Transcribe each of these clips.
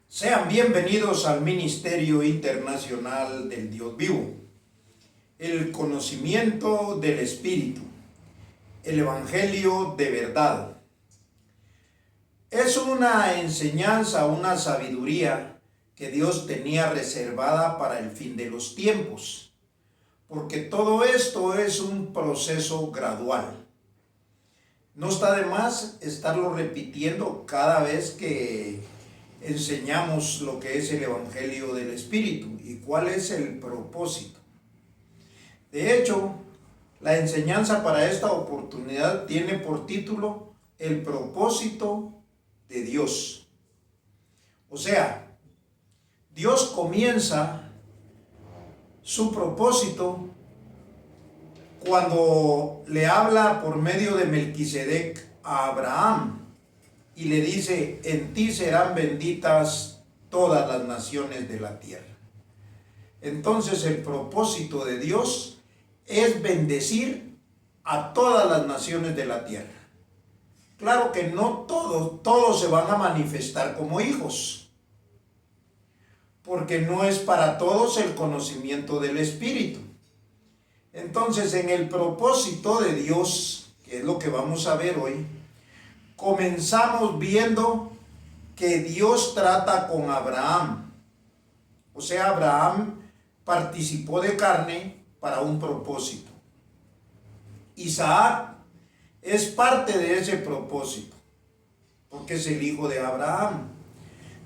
Sean bienvenidos al Ministerio Internacional del Dios Vivo, el conocimiento del Espíritu, el Evangelio de verdad. Es una enseñanza, una sabiduría que Dios tenía reservada para el fin de los tiempos, porque todo esto es un proceso gradual. No está de más estarlo repitiendo cada vez que enseñamos lo que es el Evangelio del Espíritu y cuál es el propósito. De hecho, la enseñanza para esta oportunidad tiene por título El propósito de Dios. O sea, Dios comienza su propósito cuando le habla por medio de Melquisedec a Abraham y le dice: en ti serán benditas todas las naciones de la tierra. Entonces el propósito de Dios es bendecir a todas las naciones de la tierra. Claro que no todos se van a manifestar como hijos, porque no es para todos el conocimiento del Espíritu. Entonces, en el propósito de Dios, que es lo que vamos a ver hoy, comenzamos viendo que Dios trata con Abraham. O sea, Abraham participó de carne para un propósito. Isaac es parte de ese propósito, porque es el hijo de Abraham.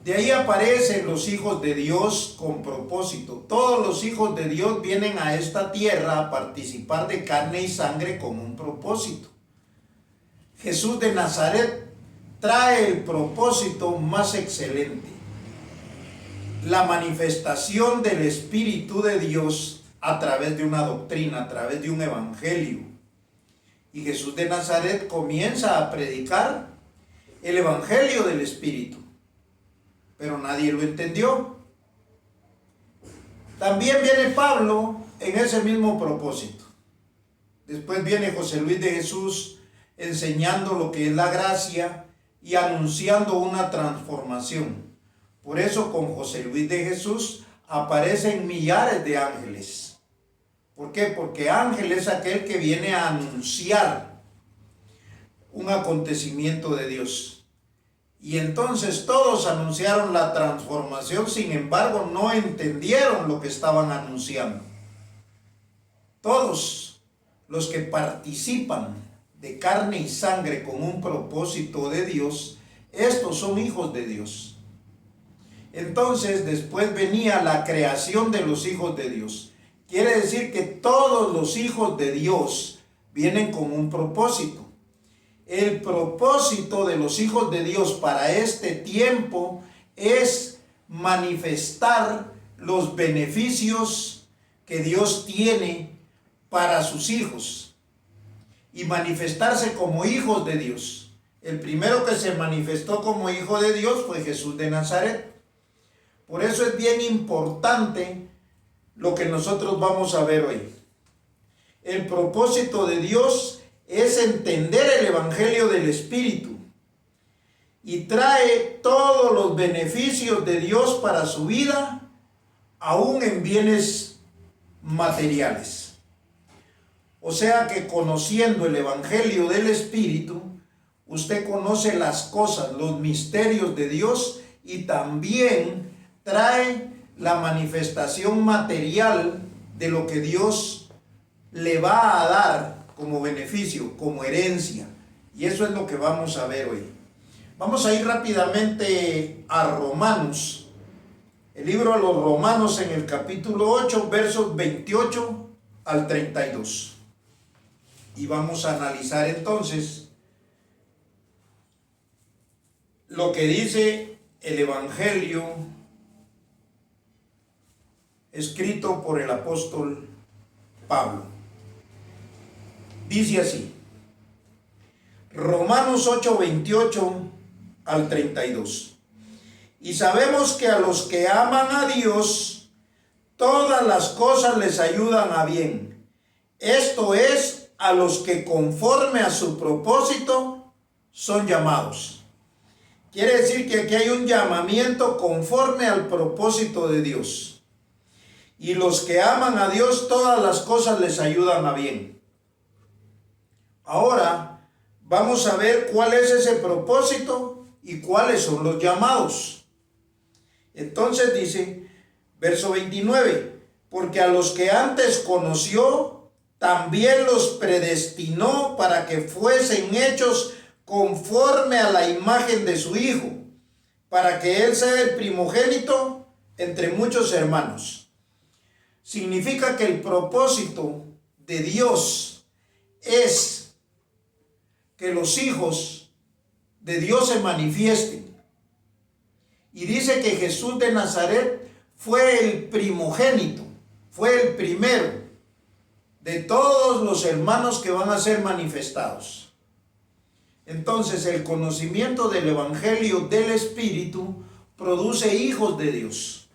De ahí aparecen los hijos de Dios con propósito. Todos los hijos de Dios vienen a esta tierra a participar de carne y sangre con un propósito. Jesús de Nazaret trae el propósito más excelente: la manifestación del Espíritu de Dios a través de una doctrina, a través de un evangelio. Y Jesús de Nazaret comienza a predicar el evangelio del Espíritu, pero nadie lo entendió. También viene Pablo en ese mismo propósito. Después viene José Luis de Jesús enseñando lo que es la gracia y anunciando una transformación. Por eso con José Luis de Jesús aparecen millares de ángeles. ¿Por qué? Porque ángel es aquel que viene a anunciar un acontecimiento de Dios. Y entonces todos anunciaron la transformación, sin embargo no entendieron lo que estaban anunciando. Todos los que participan de carne y sangre con un propósito de Dios, estos son hijos de Dios. Entonces después venía la creación de los hijos de Dios. Quiere decir que todos los hijos de Dios vienen con un propósito. El propósito de los hijos de Dios para este tiempo es manifestar los beneficios que Dios tiene para sus hijos y manifestarse como hijos de Dios. El primero que se manifestó como hijo de Dios fue Jesús de Nazaret. Por eso es bien importante lo que nosotros vamos a ver hoy. El propósito de Dios es entender el evangelio del Espíritu y trae todos los beneficios de Dios para su vida, aún en bienes materiales. O sea que conociendo el evangelio del Espíritu, usted conoce las cosas, los misterios de Dios, y también trae la manifestación material de lo que Dios le va a dar como beneficio, como herencia. Y eso es lo que vamos a ver hoy. Vamos a ir rápidamente a Romanos, el libro a los Romanos, en el capítulo 8, versos 28 al 32. Y vamos a analizar entonces lo que dice el evangelio escrito por el apóstol Pablo. Dice así, Romanos 8, 28 al 32. Y sabemos que a los que aman a Dios, todas las cosas les ayudan a bien. Esto es, a los que conforme a su propósito son llamados. Quiere decir que aquí hay un llamamiento conforme al propósito de Dios. Y los que aman a Dios, todas las cosas les ayudan a bien. Ahora vamos a ver cuál es ese propósito y cuáles son los llamados. Entonces dice, verso 29, porque a los que antes conoció, también los predestinó para que fuesen hechos conforme a la imagen de su Hijo, para que Él sea el primogénito entre muchos hermanos. Significa que el propósito de Dios es que los hijos de Dios se manifiesten. Y dice que Jesús de Nazaret fue el primogénito, fue el primero de todos los hermanos que van a ser manifestados. Entonces, el conocimiento del Evangelio del Espíritu produce hijos de Dios.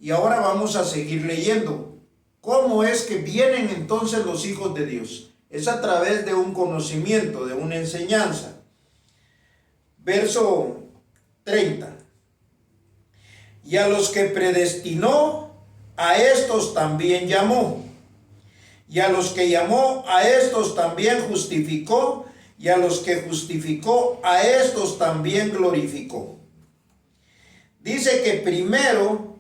Y ahora vamos a seguir leyendo. ¿Cómo es que vienen entonces los hijos de Dios? Es a través de un conocimiento, de una enseñanza. Verso 30. Y a los que predestinó, a estos también llamó. Y a los que llamó, a estos también justificó. Y a los que justificó, a estos también glorificó. Dice que primero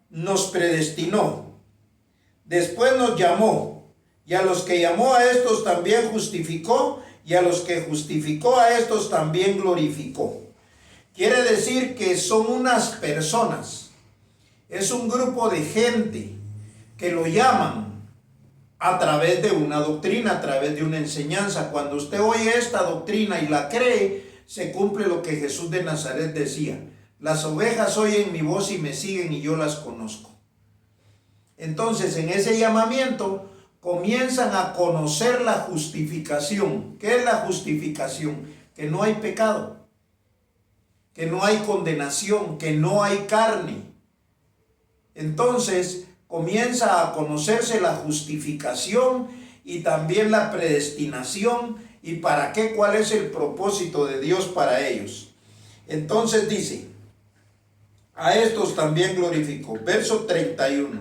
nos predestinó, después nos llamó, y a los que llamó a estos también justificó, y a los que justificó a estos también glorificó. Quiere decir que son unas personas, es un grupo de gente que lo llaman a través de una doctrina, a través de una enseñanza. Cuando usted oye esta doctrina y la cree, se cumple lo que Jesús de Nazaret decía: las ovejas oyen mi voz y me siguen y yo las conozco. Entonces, en ese llamamiento comienzan a conocer la justificación. ¿Qué es la justificación? Que no hay pecado, que no hay condenación, que no hay carne. Entonces comienza a conocerse la justificación y también la predestinación y para qué, cuál es el propósito de Dios para ellos. Entonces dice, a estos también glorificó. Verso 31.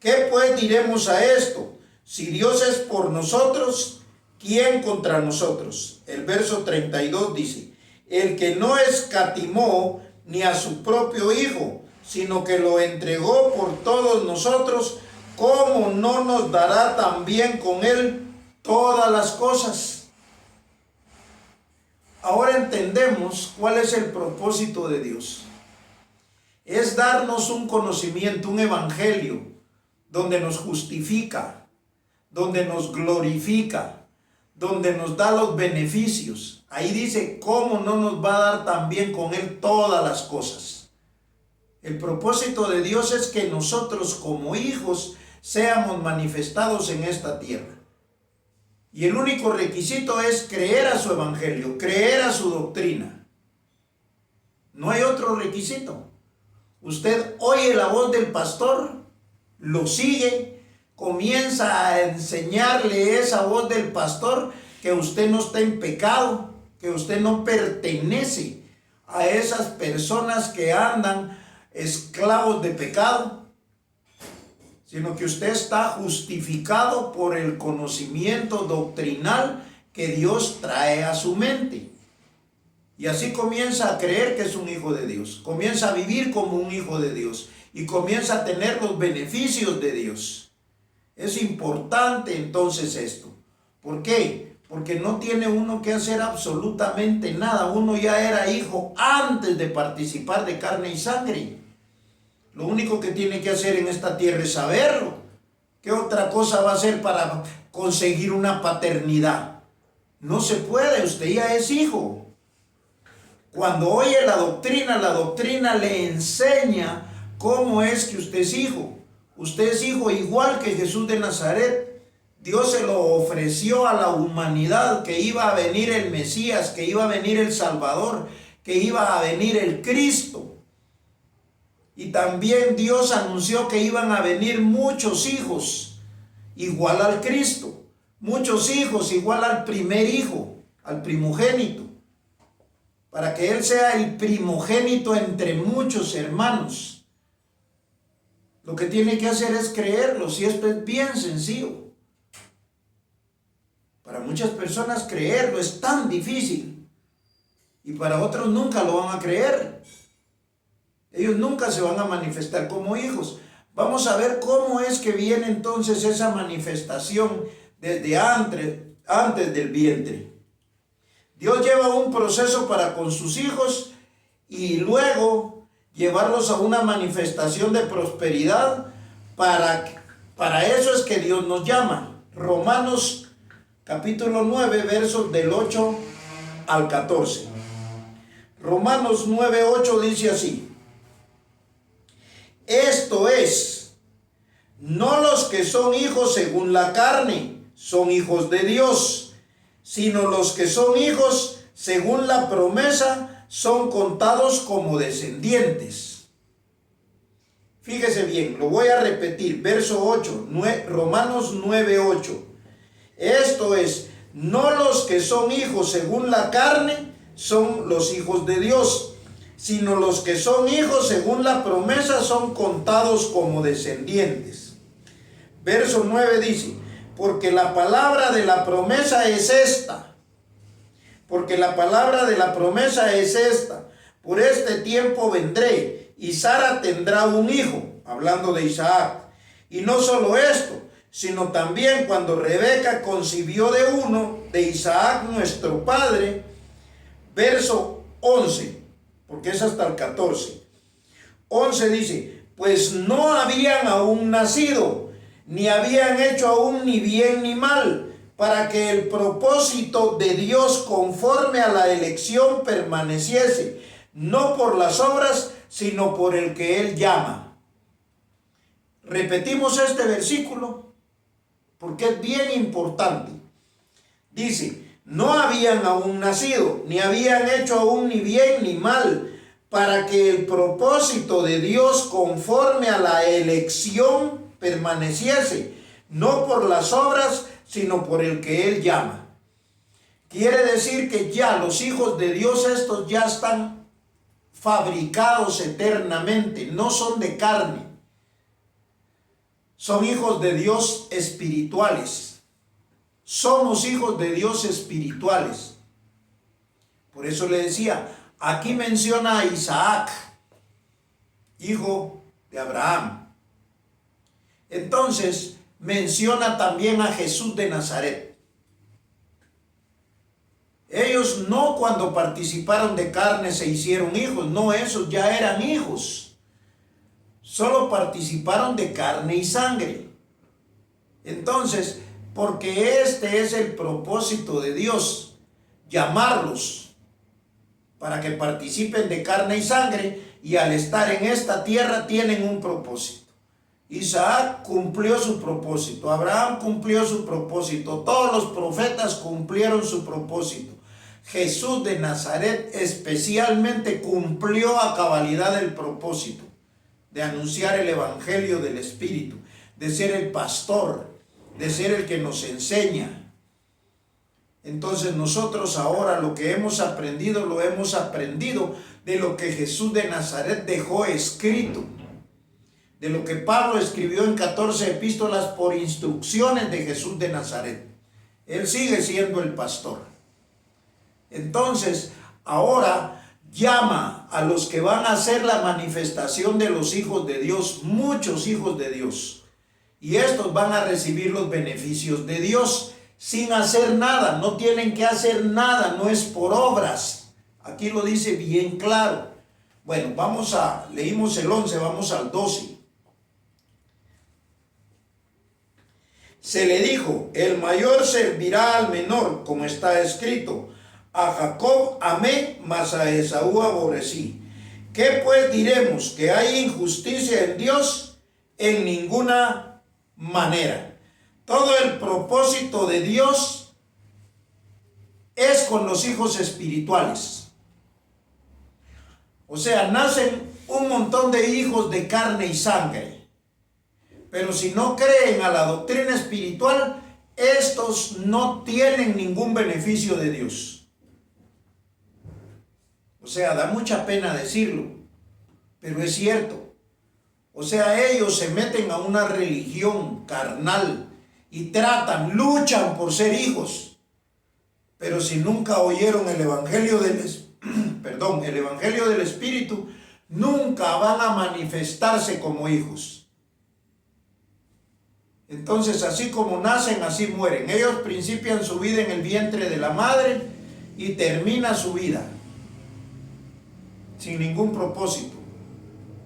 ¿Qué pues diremos a esto? Si Dios es por nosotros, ¿quién contra nosotros? El verso 32 dice, el que no escatimó ni a su propio Hijo, sino que lo entregó por todos nosotros, ¿cómo no nos dará también con Él todas las cosas? Ahora entendemos cuál es el propósito de Dios. Es darnos un conocimiento, un evangelio, donde nos justifica, donde nos glorifica, donde nos da los beneficios. Ahí dice, ¿cómo no nos va a dar también con Él todas las cosas? El propósito de Dios es que nosotros como hijos seamos manifestados en esta tierra. Y el único requisito es creer a su evangelio, creer a su doctrina. No hay otro requisito. Usted oye la voz del pastor, lo sigue, comienza a enseñarle esa voz del pastor que usted no está en pecado, que usted no pertenece a esas personas que andan esclavos de pecado, sino que usted está justificado por el conocimiento doctrinal que Dios trae a su mente. Y así comienza a creer que es un hijo de Dios, comienza a vivir como un hijo de Dios y comienza a tener los beneficios de Dios. Es importante entonces esto. ¿Por qué? Porque no tiene uno que hacer absolutamente nada. Uno ya era hijo antes de participar de carne y sangre. Lo único que tiene que hacer en esta tierra es saberlo. ¿Qué otra cosa va a hacer para conseguir una paternidad? No se puede, usted ya es hijo. Cuando oye la doctrina le enseña cómo es que usted es hijo. Usted es hijo igual que Jesús de Nazaret. Dios se lo ofreció a la humanidad, que iba a venir el Mesías, que iba a venir el Salvador, que iba a venir el Cristo. Y también Dios anunció que iban a venir muchos hijos igual al Cristo. Muchos hijos igual al primer hijo, al primogénito. para que él sea el primogénito entre muchos hermanos. Lo que tiene que hacer es creerlo, si esto es bien sencillo. Para muchas personas creerlo es tan difícil y para otros nunca lo van a creer. Ellos nunca se van a manifestar como hijos. Vamos a ver cómo es que viene entonces esa manifestación desde antes del vientre. Dios lleva un proceso para con sus hijos y luego llevarlos a una manifestación de prosperidad. Para eso es que Dios nos llama. Romanos capítulo 9, versos del 8 al 14. Romanos 9, 8 dice así: esto es, no los que son hijos según la carne son hijos de Dios, sino los que son hijos según la promesa son contados como descendientes. Fíjese bien, lo voy a repetir, verso 8, Romanos 9, 8. Esto es, no los que son hijos según la carne son los hijos de Dios, sino los que son hijos según la promesa son contados como descendientes. Verso 9 dice: porque la palabra de la promesa es esta. Porque la palabra de la promesa es esta: por este tiempo vendré y Sara tendrá un hijo, hablando de Isaac. Y no solo esto, sino también cuando Rebeca concibió de uno, de Isaac nuestro padre. Verso 11, porque es hasta el 14. 11 dice: pues no habían aún nacido, ni habían hecho aún ni bien ni mal, para que el propósito de Dios conforme a la elección permaneciese, no por las obras, sino por el que Él llama. Repetimos este versículo porque es bien importante. Dice: no habían aún nacido, ni habían hecho aún ni bien ni mal, para que el propósito de Dios conforme a la elección permaneciese, no por las obras, sino por el que Él llama. Quiere decir que ya los hijos de Dios estos ya están fabricados eternamente, no son de carne. Son hijos de Dios espirituales. Somos hijos de Dios espirituales. Por eso le decía, aquí menciona a Isaac, hijo de Abraham. Entonces menciona también a Jesús de Nazaret. Ellos no, cuando participaron de carne, se hicieron hijos. No, esos ya eran hijos. Solo participaron de carne y sangre. Entonces, porque este es el propósito de Dios, llamarlos para que participen de carne y sangre, y al estar en esta tierra tienen un propósito. Isaac cumplió su propósito, Abraham cumplió su propósito, todos los profetas cumplieron su propósito. Jesús de Nazaret especialmente cumplió a cabalidad el propósito de anunciar el evangelio del Espíritu, de ser el pastor, de ser el que nos enseña. Entonces nosotros ahora lo que hemos aprendido, lo hemos aprendido de lo que Jesús de Nazaret dejó escrito, de lo que Pablo escribió en 14 epístolas por instrucciones de Jesús de Nazaret. Él sigue siendo el pastor. Entonces, ahora llama a los que van a hacer la manifestación de los hijos de Dios, muchos hijos de Dios. Y estos van a recibir los beneficios de Dios sin hacer nada. No tienen que hacer nada, no es por obras. Aquí lo dice bien claro. Bueno, leímos el 11, vamos al 12. Se le dijo: el mayor servirá al menor, como está escrito: a Jacob amé, mas a Esaú aborrecí. ¿Qué pues diremos? ¿Que hay injusticia en Dios? En ninguna manera. Todo el propósito de Dios es con los hijos espirituales. O sea, nacen un montón de hijos de carne y sangre. Pero si no creen a la doctrina espiritual, estos no tienen ningún beneficio de Dios. sea, da mucha pena decirlo, pero es cierto. O sea, ellos se meten a una religión carnal y luchan por ser hijos. Pero si nunca oyeron el evangelio el evangelio del Espíritu, nunca van a manifestarse como hijos. Entonces, así como nacen, así mueren. Ellos principian su vida en el vientre de la madre y termina su vida sin ningún propósito.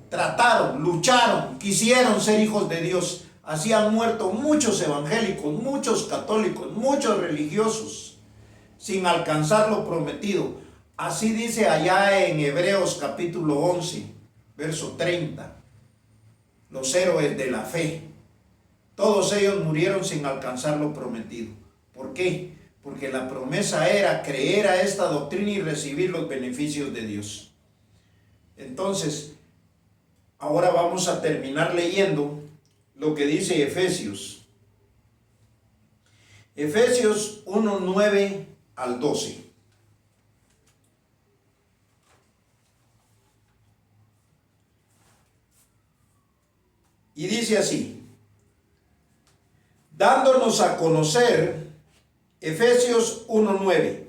Trataron, lucharon, quisieron ser hijos de Dios. Así han muerto muchos evangélicos, muchos católicos, muchos religiosos, sin alcanzar lo prometido. Así dice allá en Hebreos capítulo 11, verso 30. Los héroes de la fe. Todos ellos murieron sin alcanzar lo prometido. ¿Por qué? Porque la promesa era creer a esta doctrina y recibir los beneficios de Dios. Entonces, ahora vamos a terminar leyendo lo que dice Efesios. Efesios 1, 9 al 12. Y dice así, dándonos a conocer, Efesios 1, 9,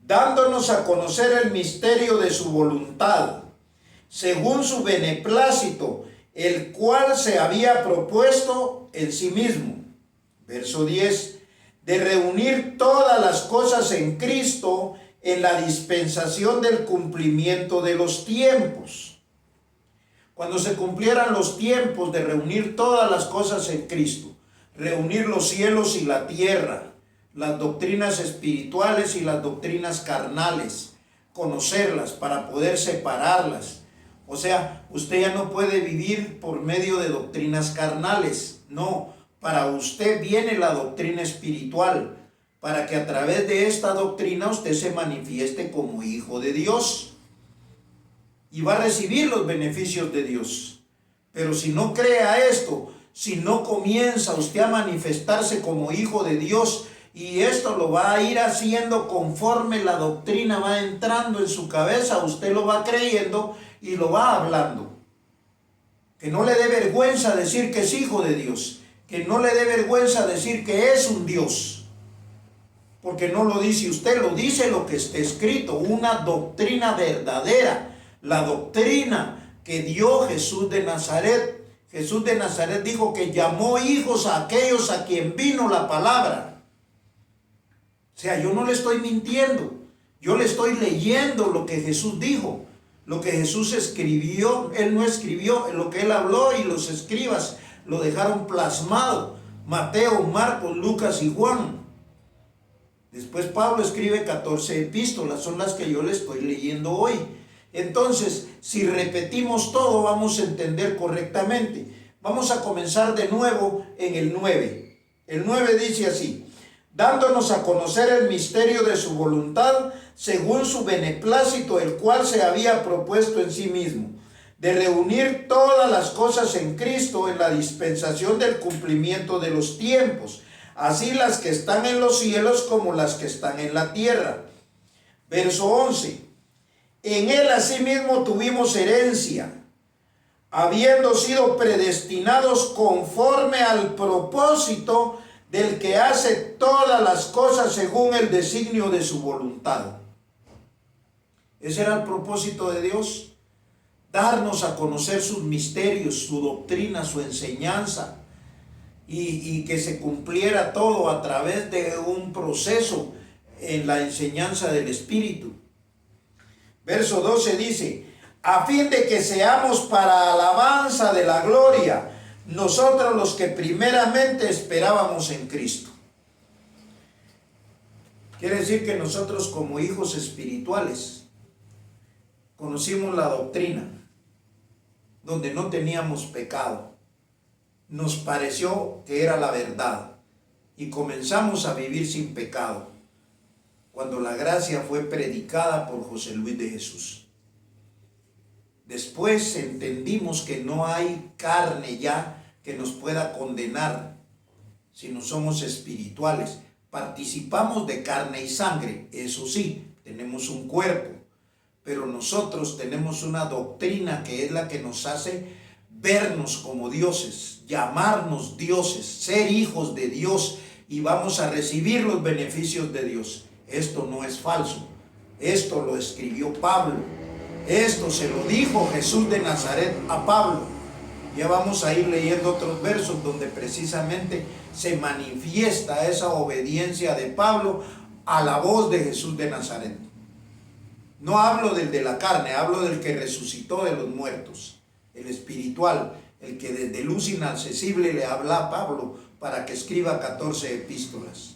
dándonos a conocer el misterio de su voluntad, según su beneplácito, el cual se había propuesto en sí mismo. Verso 10, de reunir todas las cosas en Cristo en la dispensación del cumplimiento de los tiempos. Cuando se cumplieran los tiempos de reunir todas las cosas en Cristo, reunir los cielos y la tierra, las doctrinas espirituales y las doctrinas carnales, conocerlas para poder separarlas. O sea, usted ya no puede vivir por medio de doctrinas carnales. No, para usted viene la doctrina espiritual, para que a través de esta doctrina usted se manifieste como hijo de Dios y va a recibir los beneficios de Dios. Pero si no cree a esto, si no comienza usted a manifestarse como hijo de Dios, y esto lo va a ir haciendo conforme la doctrina va entrando en su cabeza, usted lo va creyendo y lo va hablando. Que no le dé vergüenza decir que es hijo de Dios, que no le dé vergüenza decir que es un Dios, porque no lo dice usted, lo dice lo que está escrito, una doctrina verdadera, la doctrina que dio Jesús de Nazaret. Jesús de Nazaret dijo que llamó hijos a aquellos a quien vino la palabra. O sea, yo no le estoy mintiendo, yo le estoy leyendo lo que Jesús dijo, lo que Jesús escribió. Él no escribió, lo que él habló, y los escribas lo dejaron plasmado, Mateo, Marcos, Lucas y Juan. Después Pablo escribe 14 epístolas, son las que yo le estoy leyendo hoy. Entonces, si repetimos todo, vamos a entender correctamente. Vamos a comenzar de nuevo en el 9. El 9 dice así, dándonos a conocer el misterio de su voluntad, según su beneplácito, el cual se había propuesto en sí mismo, de reunir todas las cosas en Cristo en la dispensación del cumplimiento de los tiempos, así las que están en los cielos como las que están en la tierra. Verso 11. En él asimismo tuvimos herencia, habiendo sido predestinados conforme al propósito del que hace todas las cosas según el designio de su voluntad. Ese era el propósito de Dios, darnos a conocer sus misterios, su doctrina, su enseñanza, y que se cumpliera todo a través de un proceso en la enseñanza del Espíritu. Verso 12 dice, a fin de que seamos para alabanza de la gloria, nosotros los que primeramente esperábamos en Cristo. Quiere decir que nosotros como hijos espirituales conocimos la doctrina donde no teníamos pecado. Nos pareció que era la verdad y comenzamos a vivir sin pecado cuando la gracia fue predicada por José Luis de Jesús. Después entendimos que no hay carne ya que nos pueda condenar, sino somos espirituales. Participamos de carne y sangre, eso sí, tenemos un cuerpo, pero nosotros tenemos una doctrina que es la que nos hace vernos como dioses, llamarnos dioses, ser hijos de Dios, y vamos a recibir los beneficios de Dios. Esto no es falso, esto lo escribió Pablo, esto se lo dijo Jesús de Nazaret a Pablo. Ya vamos a ir leyendo otros versos donde precisamente se manifiesta esa obediencia de Pablo a la voz de Jesús de Nazaret. No hablo del de la carne, hablo del que resucitó de los muertos, el espiritual, el que desde luz inaccesible le habla a Pablo para que escriba 14 epístolas.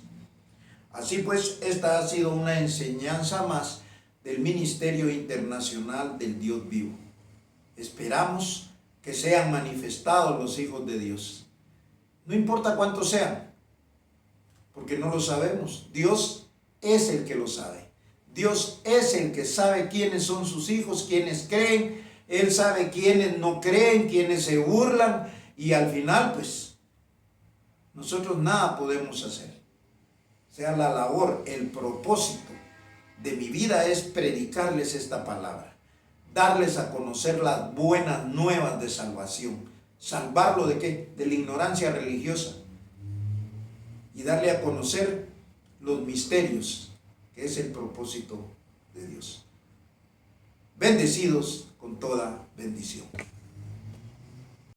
Así pues, esta ha sido una enseñanza más del Ministerio Internacional del Dios Vivo. Esperamos que sean manifestados los hijos de Dios. No importa cuántos sean, porque no lo sabemos. Dios es el que lo sabe. Dios es el que sabe quiénes son sus hijos, quiénes creen. Él sabe quiénes no creen, quiénes se burlan. Y al final, pues, nosotros nada podemos hacer. O sea, la labor, el propósito de mi vida es predicarles esta palabra, darles a conocer las buenas nuevas de salvación, salvarlo ¿de qué? De la ignorancia religiosa, y darle a conocer los misterios, que es el propósito de Dios. Bendecidos con toda bendición.